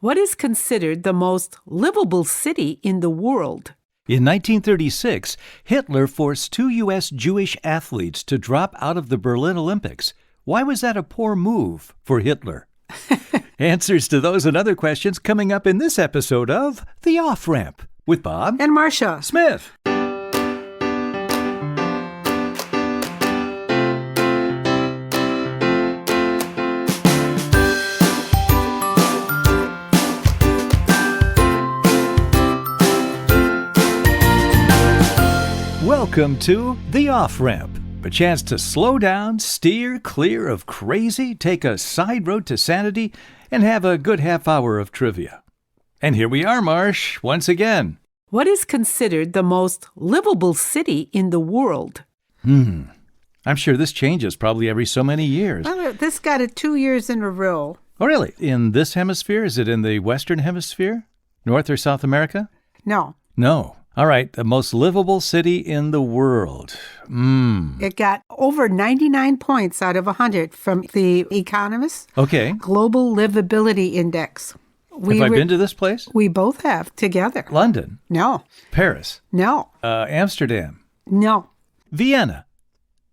What is considered the most livable city in the world? In 1936, Hitler forced 2 U.S. Jewish athletes to drop out of the Berlin Olympics. Why was that a poor move for Hitler? Answers to those and other questions coming up in this episode of The Off-Ramp with Bob And Marcia Smith. Welcome to The Off-Ramp, a chance to slow down, steer clear of crazy, take a side road to sanity, and have a good half hour of trivia. And here we are, Marsh, once again. What is considered the most livable city in the world? I'm sure this changes probably every so many years. Well, this got it 2 years in a row. Oh, really? In this hemisphere? Is it in the Western Hemisphere? North or South America? No. No. All right, the most livable city in the world. It got over 99 points out of 100 from The Economist Okay. Global Livability Index. Have I been to this place? We both have together. London. No. Paris. No. Amsterdam. No. Vienna.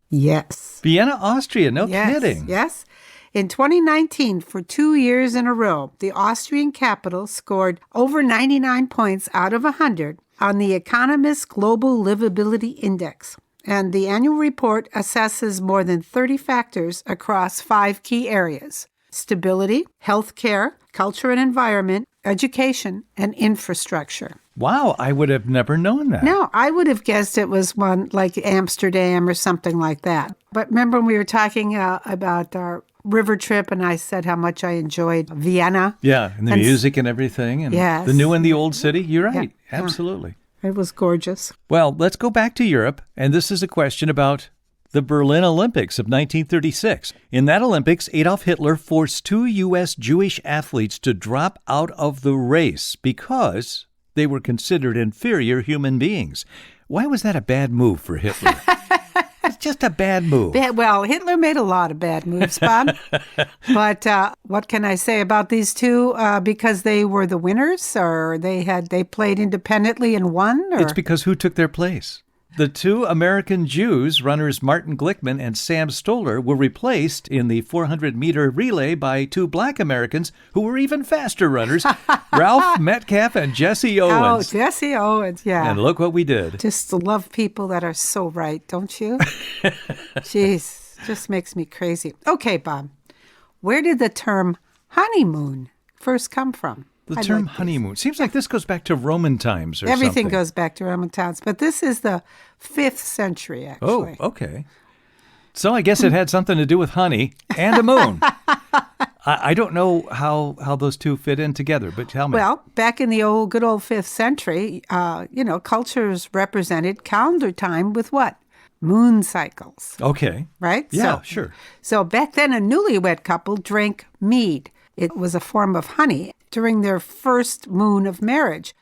Yes. Vienna, Austria. No Yes. kidding. Yes. In 2019, for 2 years in a row, the Austrian capital scored over 99 points out of 100 on the Economist Global Livability Index. And the annual report assesses more than 30 factors across 5 key areas: stability, healthcare, culture and environment, education, and infrastructure. Wow, I would have never known that. No, I would have guessed it was one like Amsterdam or something like that. But remember when we were talking about our river trip and I said how much I enjoyed Vienna? Yeah, and the music and everything. And Yes. the new and the old city. You're right. Yeah. Absolutely. It was gorgeous. Well, let's go back to Europe. And this is a question about the Berlin Olympics of 1936. In that Olympics, Adolf Hitler forced 2 U.S. Jewish athletes to drop out of the race because they were considered inferior human beings. Why was that a bad move for Hitler? It's just a bad move. Well, Hitler made a lot of bad moves, Bob. But what can I say about these two? Because they were the winners, or they played independently and won? Or? It's because who took their place? The 2 American Jews, runners Martin Glickman and Sam Stoller, were replaced in the 400-meter relay by 2 black Americans who were even faster runners, Ralph Metcalf and Jesse Owens. Oh, Jesse Owens, yeah. And look what we did. Just love people that are so right, don't you? Jeez, just makes me crazy. Okay, Bob, where did the term honeymoon first come from? The term honeymoon. Seems like this goes back to Roman times or something. Everything goes back to Roman times, but this is the 5th century, actually. Oh, okay. So I guess it had something to do with honey and a moon. I don't know how those two fit in together, but tell me. Well, back in the good old 5th century, cultures represented calendar time with what? Moon cycles. Okay. Right? Yeah, sure. So back then, a newlywed couple drank mead. It was a form of honey during their first moon of marriage.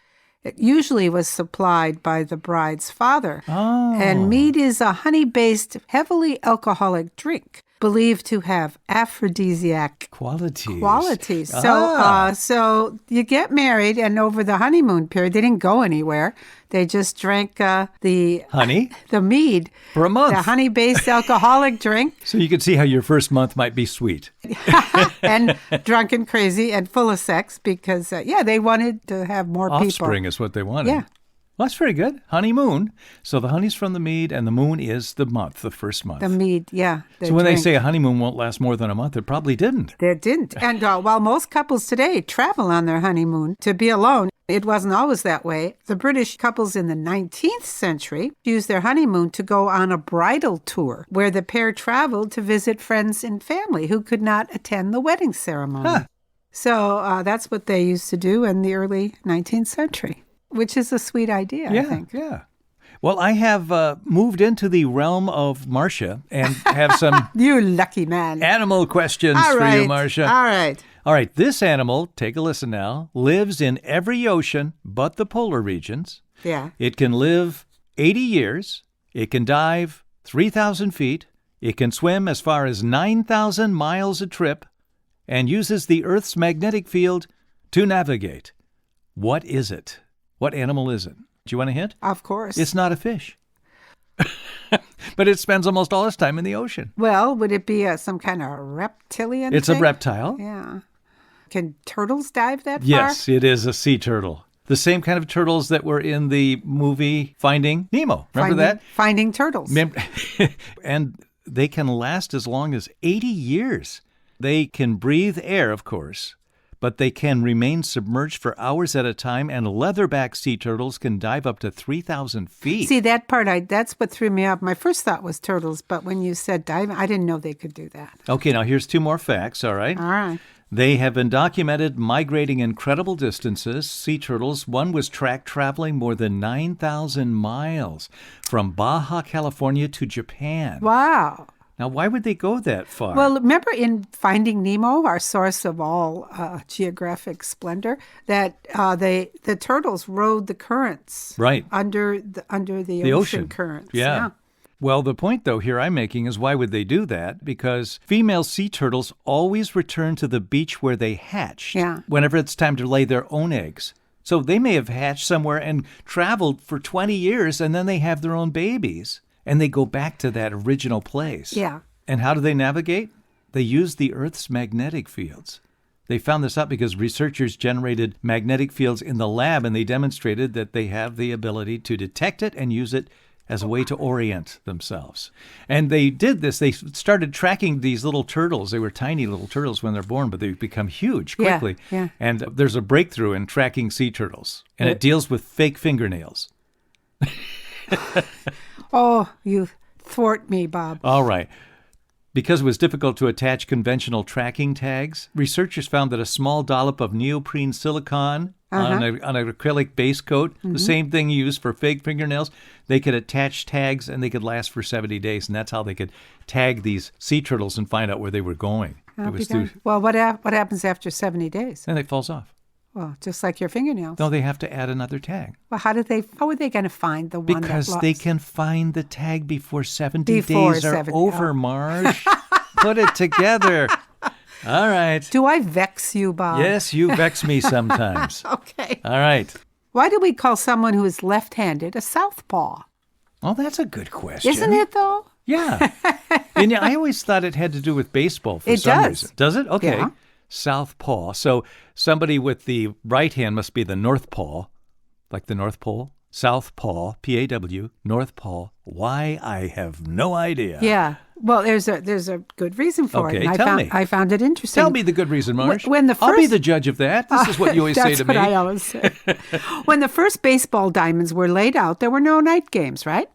It usually was supplied by the bride's father. Oh. And mead is a honey-based, heavily alcoholic drink believed to have aphrodisiac qualities. So you get married, and over the honeymoon period, they didn't go anywhere. They just drank the honey, the mead for a month. The honey-based alcoholic drink. So you can see how your first month might be sweet. And drunk and crazy and full of sex because, they wanted to have more people. Offspring is what they wanted. Yeah. Well, that's very good. Honeymoon. So the honey's from the mead, and the moon is the month, the first month. The mead, yeah. So when they say a honeymoon won't last more than a month, it probably didn't. It didn't. And while most couples today travel on their honeymoon to be alone, it wasn't always that way. The British couples in the 19th century used their honeymoon to go on a bridal tour where the pair traveled to visit friends and family who could not attend the wedding ceremony. Huh. So that's what they used to do in the early 19th century. Which is a sweet idea, I think. Yeah. Well, I have moved into the realm of Marcia and have some you lucky man. Animal questions for you, Marcia. All right. This animal, take a listen now, lives in every ocean but the polar regions. Yeah. It can live 80 years. It can dive 3,000 feet. It can swim as far as 9,000 miles a trip and uses the Earth's magnetic field to navigate. What is it? What animal is it? Do you want a hint? Of course. It's not a fish. But it spends almost all its time in the ocean. Well, would it be some kind of reptilian It's thing? a reptile. Yeah. Can turtles dive that far? Yes, it is a sea turtle. The same kind of turtles that were in the movie Finding Nemo. Remember that? Finding turtles. And they can last as long as 80 years. They can breathe air, of course, but they can remain submerged for hours at a time, and leatherback sea turtles can dive up to 3,000 feet. See, that part, that's what threw me off. My first thought was turtles, but when you said diving, I didn't know they could do that. Okay, now here's 2 more facts, all right? All right. They have been documented migrating incredible distances. Sea turtles, one was tracked traveling more than 9,000 miles from Baja California to Japan. Wow. Now, why would they go that far? Well, remember in Finding Nemo, our source of all geographic splendor, that the turtles rode the currents right. under the ocean currents. Yeah. Well, the point, though, here I'm making is why would they do that? Because female sea turtles always return to the beach where they hatched whenever it's time to lay their own eggs. So they may have hatched somewhere and traveled for 20 years, and then they have their own babies, and they go back to that original place. Yeah. And how do they navigate? They use the Earth's magnetic fields. They found this out because researchers generated magnetic fields in the lab, and they demonstrated that they have the ability to detect it and use it as a way to orient themselves. And they did this. They started tracking these little turtles. They were tiny little turtles when they're born, but they've become huge quickly. Yeah. And there's a breakthrough in tracking sea turtles, and it deals with fake fingernails. Oh, you thwart me, Bob. All right. Because it was difficult to attach conventional tracking tags, researchers found that a small dollop of neoprene silicone on an acrylic base coat, the same thing used for fake fingernails, they could attach tags and they could last for 70 days. And that's how they could tag these sea turtles and find out where they were going. Well, what happens after 70 days? And it falls off. Well, just like your fingernails. No, they have to add another tag. Well, how are they going to find the one Because that they can find the tag before 70 Before days are 70, over, Marge. Put it together. All right. Do I vex you, Bob? Yes, you vex me sometimes. Okay. All right. Why do we call someone who is left-handed a southpaw? Oh, that's a good question. Isn't it, though? Yeah. And I always thought it had to do with baseball for some reason. Does it? Okay. Yeah. Southpaw. So somebody with the right hand must be the North Paw, like the North Pole. Southpaw, P-A-W, North Paw. Why? I have no idea. Yeah. Well, there's a good reason for it. Okay, And tell me. I found it interesting. Tell me the good reason, Marge. I'll be the judge of that. This is what you always say to me. That's what I always say. When the first baseball diamonds were laid out, there were no night games, right?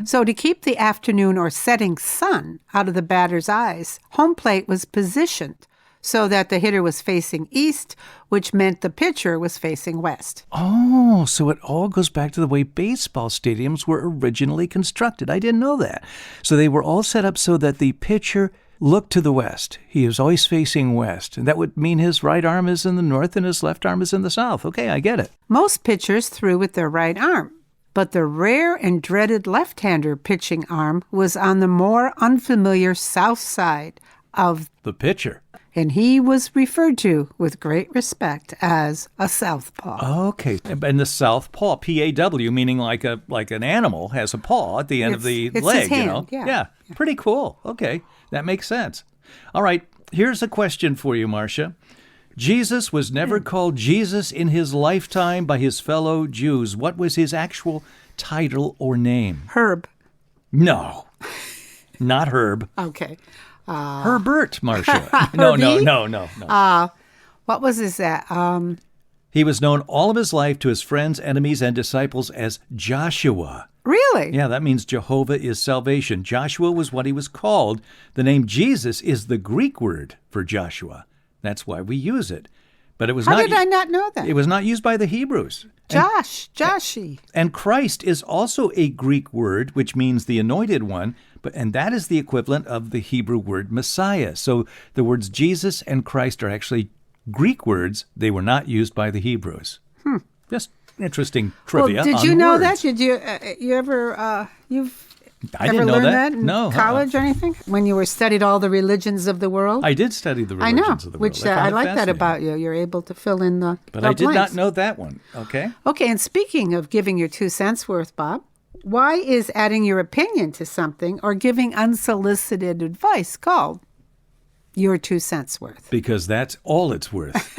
So to keep the afternoon or setting sun out of the batter's eyes, home plate was positioned so that the hitter was facing east, which meant the pitcher was facing west. Oh, so it all goes back to the way baseball stadiums were originally constructed. I didn't know that. So they were all set up so that the pitcher looked to the west. He was always facing west. And that would mean his right arm is in the north and his left arm is in the south. Okay, I get it. Most pitchers threw with their right arm, but the rare and dreaded left-hander pitching arm was on the more unfamiliar south side of the pitcher. And he was referred to with great respect as a southpaw. Okay. And the southpaw, P-A-W, meaning like an animal has a paw at the end of the leg, his hand, you know? Yeah. Pretty cool. Okay. That makes sense. All right. Here's a question for you, Marcia. Jesus was never called Jesus in his lifetime by his fellow Jews. What was his actual title or name? Herb. No. Not Herb. Okay. Herbert, Marcia. No. What was his that? He was known all of his life to his friends, enemies, and disciples as Joshua. Really? Yeah, that means Jehovah is salvation. Joshua was what he was called. The name Jesus is the Greek word for Joshua. That's why we use it. But it was How did I not know that? It was not used by the Hebrews. Joshi. And Christ is also a Greek word, which means the anointed one, and that is the equivalent of the Hebrew word Messiah. So the words Jesus and Christ are actually Greek words. They were not used by the Hebrews. Just interesting trivia. Well, did on you know words. that? Did you ever you've I Ever didn't know learn that. in No, college or anything? When you were studied all the religions of the world? I did study the I know, religions of the world. which found I it like that fascinating. about you. You're able to fill in the But I did not blanks. know that one. Okay. Okay, and speaking of giving your 2 cents worth, Bob, why is adding your opinion to something or giving unsolicited advice called your 2 cents worth? Because that's all it's worth.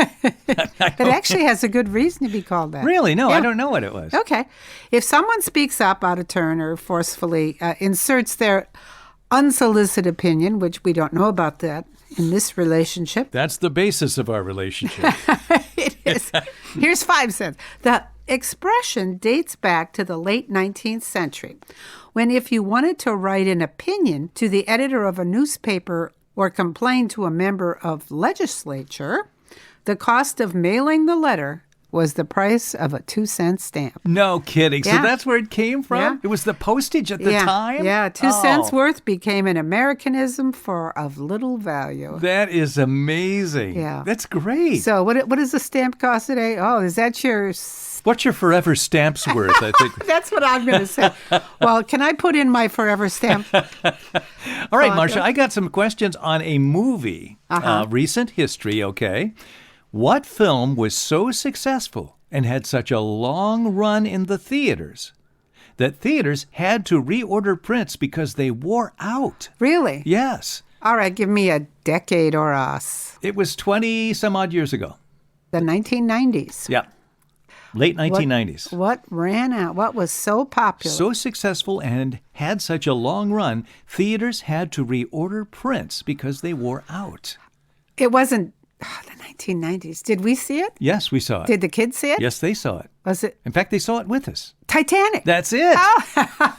It actually has a good reason to be called that. Really? No, I Yeah. don't know what it was. Okay. If someone speaks up out of turn or forcefully inserts their unsolicited opinion, which we don't know about that in this relationship, That's the basis of our relationship. it is. Here's 5 cents. The expression dates back to the late 19th century, when if you wanted to write an opinion to the editor of a newspaper or complain to a member of legislature, the cost of mailing the letter was the price of a 2 cent stamp. No kidding. So Yeah. that's where it came from? Yeah. It was the postage at the Yeah, time? yeah. 2 Oh, cents worth became an Americanism for of little value. That is amazing. Yeah. That's great. So what does a stamp cost today? Oh, is that your... What's your forever stamps worth? I think. That's what I'm going to say. Well, can I put in my forever stamp? All right, Marcia, I got some questions on a movie. Recent history, okay. What film was so successful and had such a long run in the theaters that theaters had to reorder prints because they wore out? Really? Yes. All right, give me a decade or It was 20 some odd years ago. the 1990s. Yeah. Late 1990s. What ran out? What was so popular? So successful and had such a long run, theaters had to reorder prints because they wore out. It wasn't the 1990s. Did we see it? Yes, we saw it. Did the kids see it? Yes, they saw it. Was it In fact, they saw it with us. Titanic? That's it.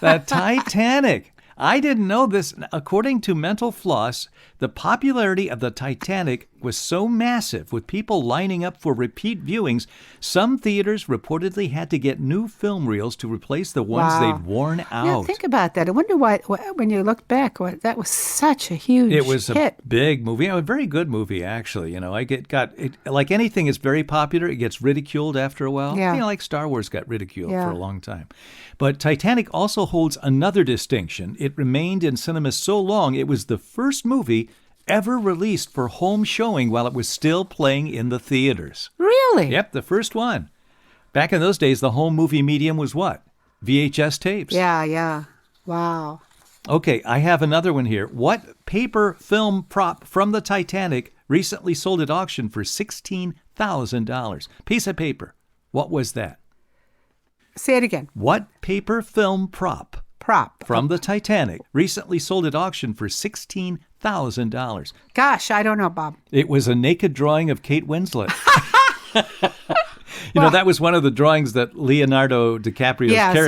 The Titanic. I didn't know this. According to Mental Floss, the popularity of the Titanic was so massive, with people lining up for repeat viewings, some theaters reportedly had to get new film reels to replace the ones Wow. they'd worn out. Yeah, think about that. I wonder why, when you look back, that was such a huge It was hit. a big movie, a very good movie, actually. You know, like anything is very popular. It gets ridiculed after a while. Yeah. You know, like Star Wars got ridiculed Yeah. for a long time. But Titanic also holds another distinction. It remained in cinemas so long, it was the first movie ever released for home showing while it was still playing in the theaters. Really? Yep, the first one. Back in those days, the home movie medium was what? VHS tapes. Yeah, yeah. Wow. Okay, I have another one here. What paper film prop from the Titanic recently sold at auction for $16,000? Piece of paper. What was that? Say it again. What paper film prop Prop. from the Titanic recently sold at auction for $16,000? Gosh, I don't know, Bob. It was a naked drawing of Kate Winslet. You know, that was one of the drawings that Leonardo DiCaprio's character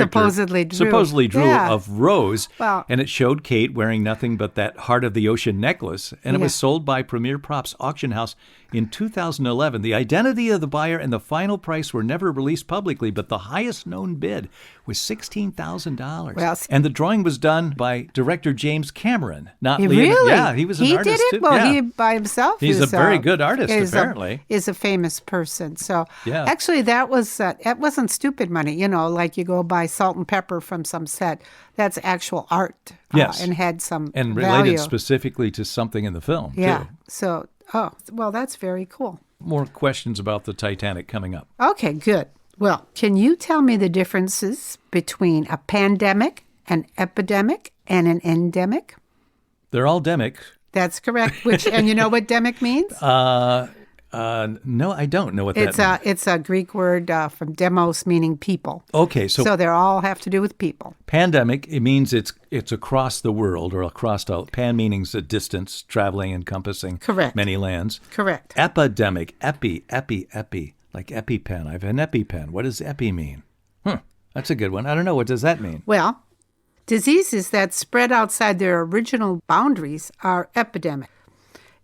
supposedly drew. Yeah. of Rose. Well- And it showed Kate wearing nothing but that heart of the ocean necklace. And it was Yeah. sold by Premier Props Auction House in 2011. The identity of the buyer and the final price were never released publicly, but the highest known bid was $16,000. Well, and the drawing was done by director James Cameron, not Leonardo. Really? Yeah, he was an artist did it? too. Well, Yeah. he by himself. He's is, a very good artist, apparently. Is a famous person. So Yeah. actually, that wasn't stupid money. You know, like you go buy salt and pepper from some set. That's actual art. Yes. And had some And value. related specifically to something in the film, Yeah. too. So, well, that's very cool. More questions about the Titanic coming up. Okay, good. Well, can you tell me the differences between a pandemic, an epidemic, and an endemic? They're all demic. That's correct. And you know what demic means? No, I don't know what that means. It's a Greek word from demos, meaning people. Okay, so they all have to do with people. pandemic, it means it's across the world or across pan meaning a distance, traveling, encompassing Correct. many lands. Correct. Epidemic, epi, like EpiPen. I have an EpiPen. What does epi mean? That's a good one. I don't know. What does that mean? Well, diseases that spread outside their original boundaries are epidemic,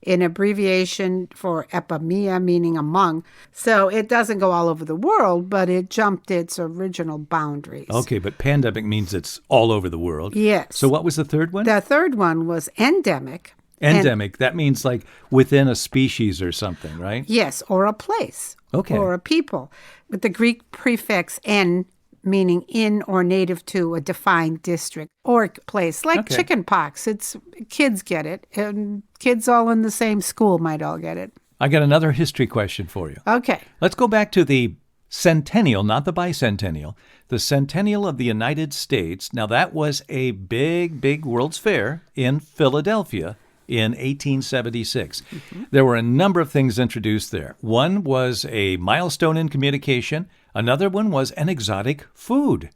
an abbreviation for epidemia, meaning among. So it doesn't go all over the world, but it jumped its original boundaries. Okay, but pandemic means it's all over the world. Yes. So what was the third one? The third one was endemic. Endemic. That means like within a species or something, right? Yes, or a place. Okay. Or a people. With the Greek prefix en meaning in or native to a defined district or place, like Okay. chicken pox. It's kids get it, and kids all in the same school might all get it. I got another history question for you. Okay. Let's go back to the centennial, not the bicentennial, the centennial of the United States. Now, that was a big World's Fair in Philadelphia in 1876. There were a number of things introduced there. One was a milestone in communication. Another one was an exotic food.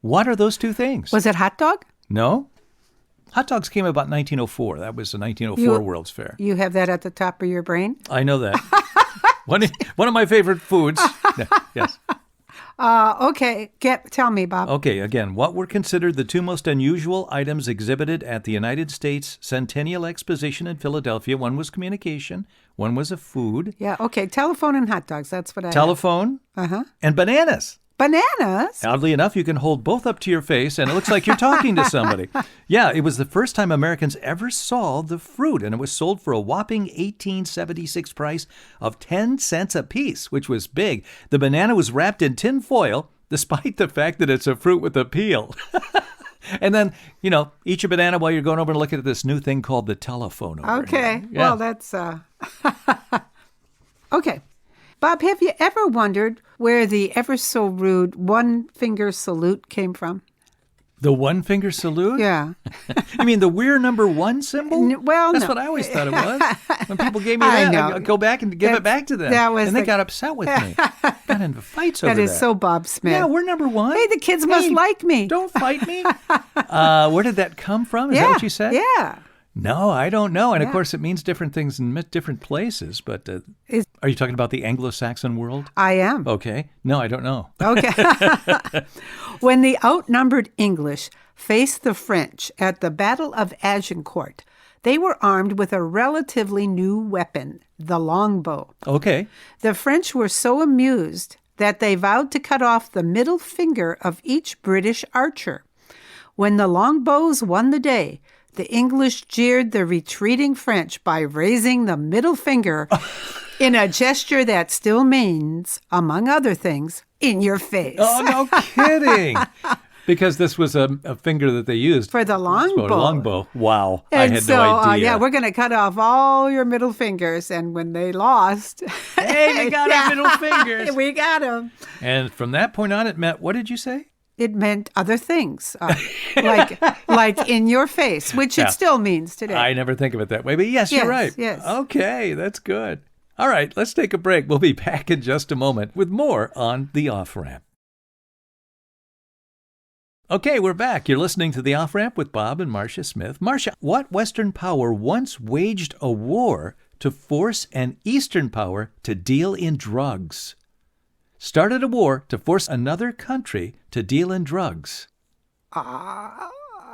What are those two things? Was it hot dog? No. Hot dogs came about 1904. That was the 1904 World's Fair. You have that at the top of your brain? I know that. One of my favorite foods. Yes. Okay. Tell me, Bob. Okay, again, what were considered the two most unusual items exhibited at the United States Centennial Exposition in Philadelphia? One was communication, one was a food. Yeah, okay. Telephone and hot dogs. That's what I have. Telephone and bananas. Bananas? Oddly enough, you can hold both up to your face, and it looks like you're talking to somebody. Yeah, it was the first time Americans ever saw the fruit, and it was sold for a whopping 1876 price of 10 cents a piece, which was big. The banana was wrapped in tin foil, despite the fact that it's a fruit with a peel. And then, eat your banana while you're going over and looking at this new thing called the telephone over Okay. here. Yeah. Well, that's... Okay. Bob, have you ever wondered where the ever so rude one-finger salute came from? The one-finger salute? Yeah. You mean the we're number one symbol? Well, That's no. what I always thought it was. When people gave me I that, know. I'd go back and give it back to them. And they got upset with me. Got into fights over that. That is so Bob Smith. Yeah, we're number one. Hey, the kids must like me. Don't fight me. Where did that come from? Is that what you said? Yeah. No, I don't know. And of Yeah. course, it means different things in different places. But are you talking about the Anglo-Saxon world? I am. Okay. No, I don't know. Okay. When the outnumbered English faced the French at the Battle of Agincourt, they were armed with a relatively new weapon, the longbow. Okay. The French were so amused that they vowed to cut off the middle finger of each British archer. When the longbows won the day, the English jeered the retreating French by raising the middle finger in a gesture that still means, among other things, in your face. Oh, no kidding. Because this was a finger that they used. For the longbow. Longbow. Wow. And I had so, no idea. yeah, we're going to cut off all your middle fingers. And when they lost... Hey, we got our middle fingers. We got them. And from that point on, it meant, what did you say? It meant other things, like in your face, which Yeah. it still means today. I never think of it that way. But yes, you're right. Yes. Okay, that's good. All right, let's take a break. We'll be back in just a moment with more on The Off-Ramp. Okay, we're back. You're listening to The Off-Ramp with Bob and Marcia Smith. Marcia, what Western power once waged a war to force an Eastern power to deal in drugs? Started a war to force another country to deal in drugs. I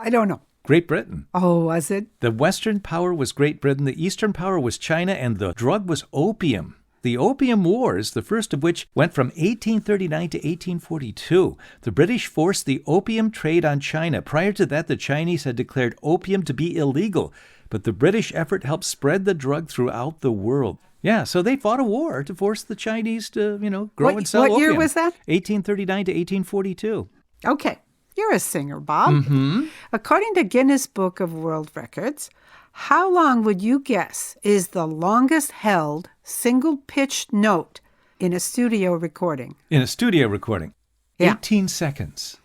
don't know. Great Britain. Oh, was it? The Western power was Great Britain, the Eastern power was China, and the drug was opium. The Opium Wars, the first of which went from 1839 to 1842. The British forced the opium trade on China. Prior to that, the Chinese had declared opium to be illegal, but the British effort helped spread the drug throughout the world. Yeah, so they fought a war to force the Chinese to, grow and sell opium. What year was that? 1839 to 1842. Okay. You're a singer, Bob. Mm-hmm. According to Guinness Book of World Records, how long would you guess is the longest held single-pitched note in a studio recording? In a studio recording. Yeah. 18 seconds.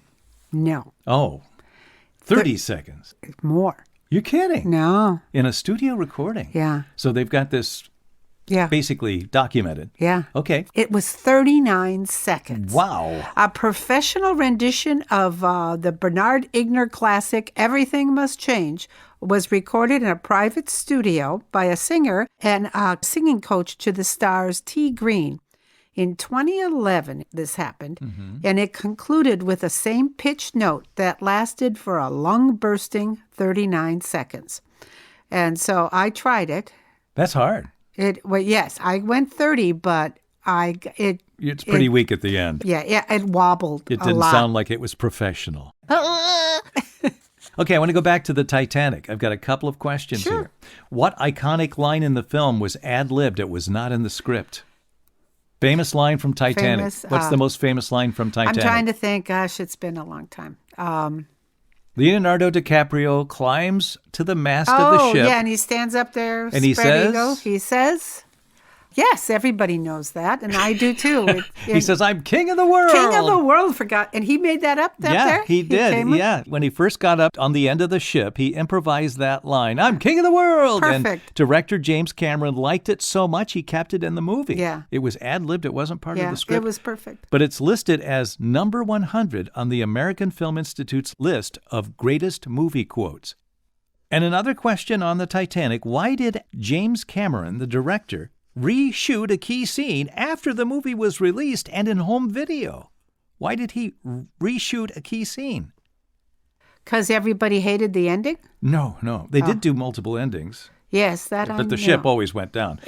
No. Oh, 30 seconds. More. You're kidding. No. In a studio recording. Yeah. So they've got this Yeah. basically documented. Yeah. Okay. It was 39 seconds. Wow. A professional rendition of the Bernard Igner classic Everything Must Change was recorded in a private studio by a singer and a singing coach to the stars T. Green. In 2011, this happened, and it concluded with a same-pitched note that lasted for a lung-bursting 39 seconds. And so I tried it. That's hard. Well, yes, I went 30, but It's pretty weak at the end. Yeah, it wobbled It a didn't lot. sound like it was professional. Okay, I want to go back to the Titanic. I've got a couple of questions here. What iconic line in the film was ad-libbed? It was not in the script. Famous line from Titanic. Famous, What's the most famous line from Titanic? I'm trying to think. Gosh, it's been a long time. Leonardo DiCaprio climbs to the mast of the ship. Yeah, and he stands up there. And he says? He says, yes, everybody knows that, and I do too. He says, I'm king of the world. King of the world, and he made that up there? Yeah, he did. Yeah, when he first got up on the end of the ship, he improvised that line, I'm king of the world. Perfect. And director James Cameron liked it so much, he kept it in the movie. Yeah. It was ad-libbed. It wasn't part of the script. It was perfect. But it's listed as number 100 on the American Film Institute's list of greatest movie quotes. And another question on the Titanic, why did James Cameron, the director, reshoot a key scene after the movie was released and in home video? Why did he reshoot a key scene? Because everybody hated the ending? No. They did do multiple endings. Yes, that But the ship always went down.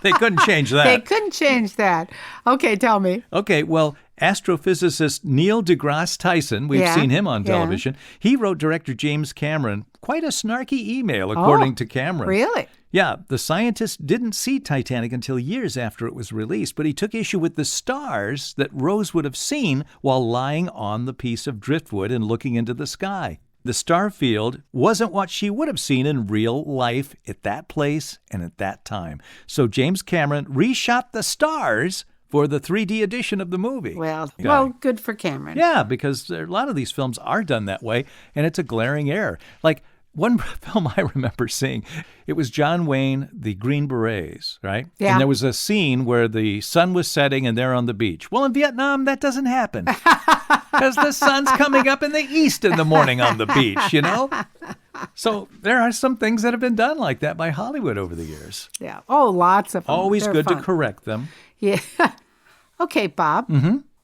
They couldn't change that. They couldn't change that. Okay, tell me. Okay, well, astrophysicist Neil deGrasse Tyson, we've seen him on television, he wrote director James Cameron quite a snarky email, according to Cameron. Really? Yeah, the scientist didn't see Titanic until years after it was released, but he took issue with the stars that Rose would have seen while lying on the piece of driftwood and looking into the sky. The star field wasn't what she would have seen in real life at that place and at that time. So James Cameron reshot the stars for the 3D edition of the movie. Well, good for Cameron. Yeah, because a lot of these films are done that way, and it's a glaring error. Like one film I remember seeing, it was John Wayne, The Green Berets, right? Yeah. And there was a scene where the sun was setting and they're on the beach. Well, in Vietnam, that doesn't happen because the sun's coming up in the east in the morning on the beach, you know? So there are some things that have been done like that by Hollywood over the years. Yeah. Oh, lots of them. Always They're good fun. to correct them. Yeah. Okay, Bob.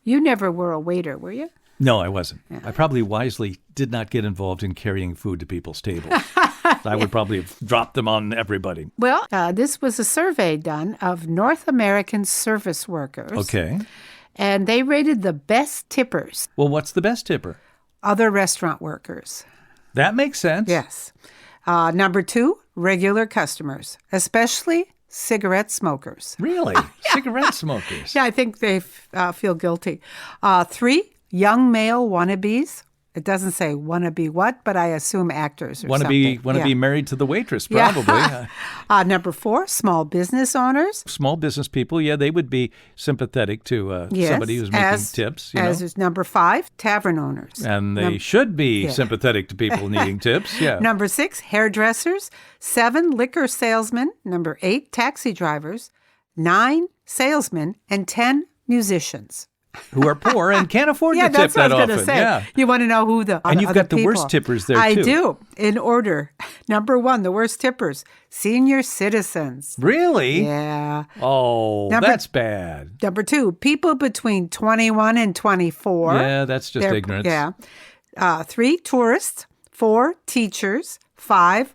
You never were a waiter, were you? No, I wasn't. Yeah. I probably wisely did not get involved in carrying food to people's tables. I would probably have dropped them on everybody. Well, this was a survey done of North American service workers. Okay. And they rated the best tippers. Well, what's the best tipper? Other restaurant workers. That makes sense. Yes. Number 2, regular customers, especially cigarette smokers. Really? Cigarette smokers? Yeah, I think they feel guilty. 3, young male wannabes. It doesn't say wannabe what, but I assume actors or something. Want to be married to the waitress, probably. Yeah. Number 4, small business owners. Small business people, yeah, they would be sympathetic to somebody who's making tips. As is number 5, tavern owners. And they should be sympathetic to people needing tips, yeah. Number 6, hairdressers. 7, liquor salesmen. Number 8, taxi drivers. 9, salesmen. And 10, musicians. Who are poor and can't afford to tip that's what that I was often. gonna say. Yeah. You want to know who the And you've other got the worst people. tippers there, I too. do, in order. Number 1, the worst tippers, senior citizens. Really? Yeah. Oh, that's bad. Number 2, people between 21 and 24. Yeah, that's just ignorance. Yeah. 3, tourists. 4, teachers. 5,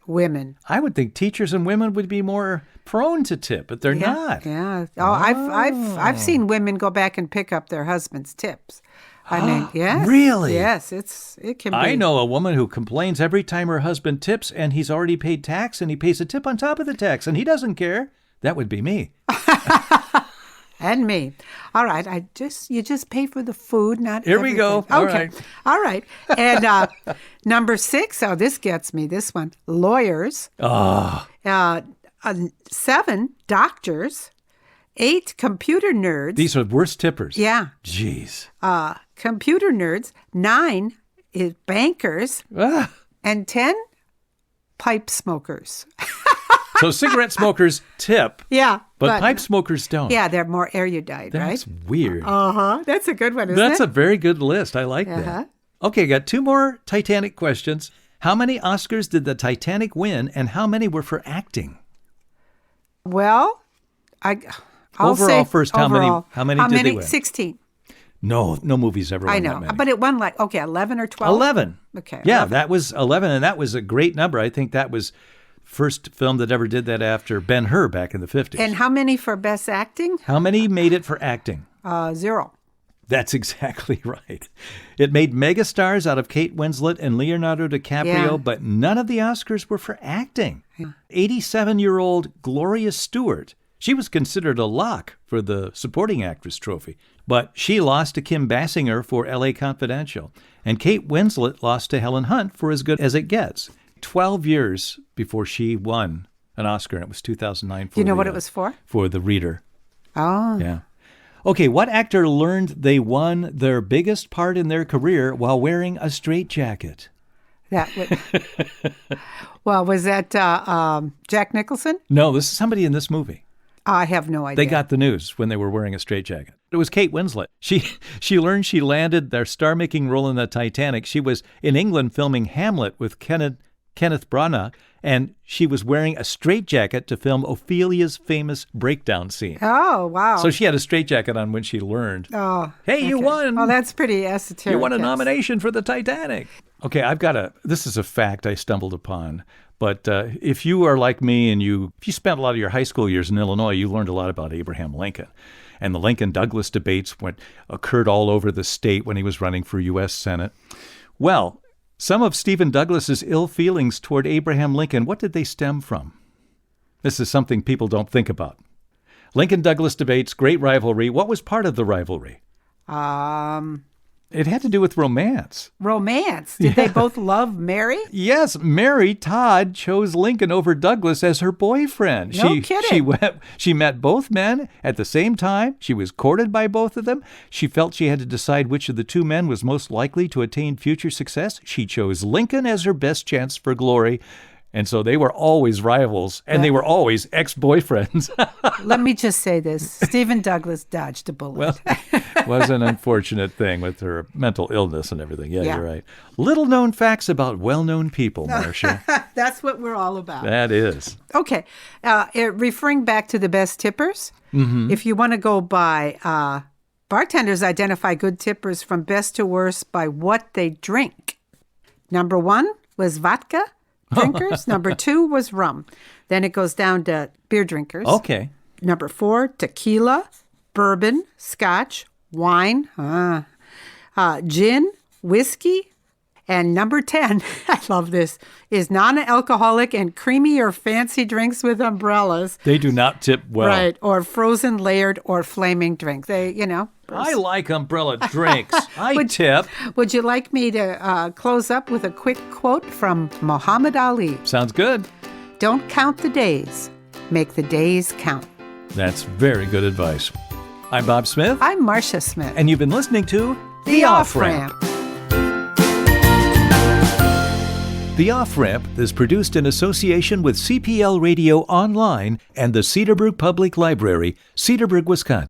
women. I would think teachers and women would be more prone to tip, but they're not. Yeah. Oh, I've seen women go back and pick up their husband's tips. I mean, yes. Really? Yes, it can be. I know a woman who complains every time her husband tips and he's already paid tax and he pays a tip on top of the tax and he doesn't care. That would be me. And me. All right. You just pay for the food, not Here everything. we go. Okay. All right. And number 6, this gets me, this one. Lawyers. 7, doctors. 8, computer nerds. These are worst tippers. Yeah. Jeez. Computer nerds. 9 is bankers. And 10, pipe smokers. So cigarette smokers tip. Yeah. But pipe smokers don't. Yeah, they're more erudite, That's right? weird. That's a good one, isn't That's it? a very good list. I like that. Okay, got 2 more Titanic questions. How many Oscars did the Titanic win and how many were for acting? Well, I'll overall say first, overall, how many did they win? 16. No movies ever won I know, that many. but it won 11 or 12? 11. Okay. Yeah, 11. that was 11, and that was a great number. I think that was first film that ever did that after Ben-Hur back in the 50s. And how many for best acting? How many made it for acting? 0. That's exactly right. It made megastars out of Kate Winslet and Leonardo DiCaprio, but none of the Oscars were for acting. 87-year-old Gloria Stewart, She was considered a lock for the supporting actress trophy, but she lost to Kim Basinger for L.A. Confidential, and Kate Winslet lost to Helen Hunt for As Good as It Gets. 12 years before she won an Oscar, and it was 2009. Do you know what it was for? For The Reader. Oh. Yeah. Okay, what actor learned they won their biggest part in their career while wearing a straitjacket? Well, was that Jack Nicholson? No, this is somebody in this movie. I have no idea. They got the news when they were wearing a straitjacket. It was Kate Winslet. She learned she landed their star-making role in the Titanic. She was in England filming Hamlet with Kenneth Branagh, and she was wearing a straitjacket to film Ophelia's famous breakdown scene. Oh, wow. So she had a straitjacket on when she learned. Oh, hey, you won. Oh, that's pretty esoteric. You won a nomination for the Titanic. Okay, this is a fact I stumbled upon. But if you are like me and if you spent a lot of your high school years in Illinois, you learned a lot about Abraham Lincoln. And the Lincoln-Douglas debates occurred all over the state when he was running for U.S. Senate. Well, some of Stephen Douglas's ill feelings toward Abraham Lincoln, what did they stem from? This is something people don't think about. Lincoln-Douglas debates, great rivalry. What was part of the rivalry? It had to do with romance. Romance? Did they both love Mary? Yes, Mary Todd chose Lincoln over Douglas as her boyfriend. No kidding. She met both men at the same time. She was courted by both of them. She felt she had to decide which of the two men was most likely to attain future success. She chose Lincoln as her best chance for glory. And so they were always rivals, and they were always ex-boyfriends. Let me just say this. Stephen Douglas dodged a bullet. Well, it was an unfortunate thing with her mental illness and everything. Yeah, Yeah. You're right. Little-known facts about well-known people, Marcia. That's what we're all about. That is. Okay. Referring back to the best tippers, if you want to go by bartenders identify good tippers from best to worst by what they drink. Number 1 was vodka drinkers. Number 2 was rum. Then it goes down to beer drinkers. Okay. Number 4, tequila, bourbon, scotch, wine, gin, whiskey. And number 10, I love this, is non-alcoholic and creamy or fancy drinks with umbrellas. They do not tip well. Right, or frozen, layered, or flaming drink. I like umbrella drinks. I tip. Would you like me to close up with a quick quote from Muhammad Ali? Sounds good. Don't count the days. Make the days count. That's very good advice. I'm Bob Smith. I'm Marcia Smith. And you've been listening to The Off-Ramp. The Off-Ramp is produced in association with CPL Radio Online and the Cedarburg Public Library, Cedarburg, Wisconsin.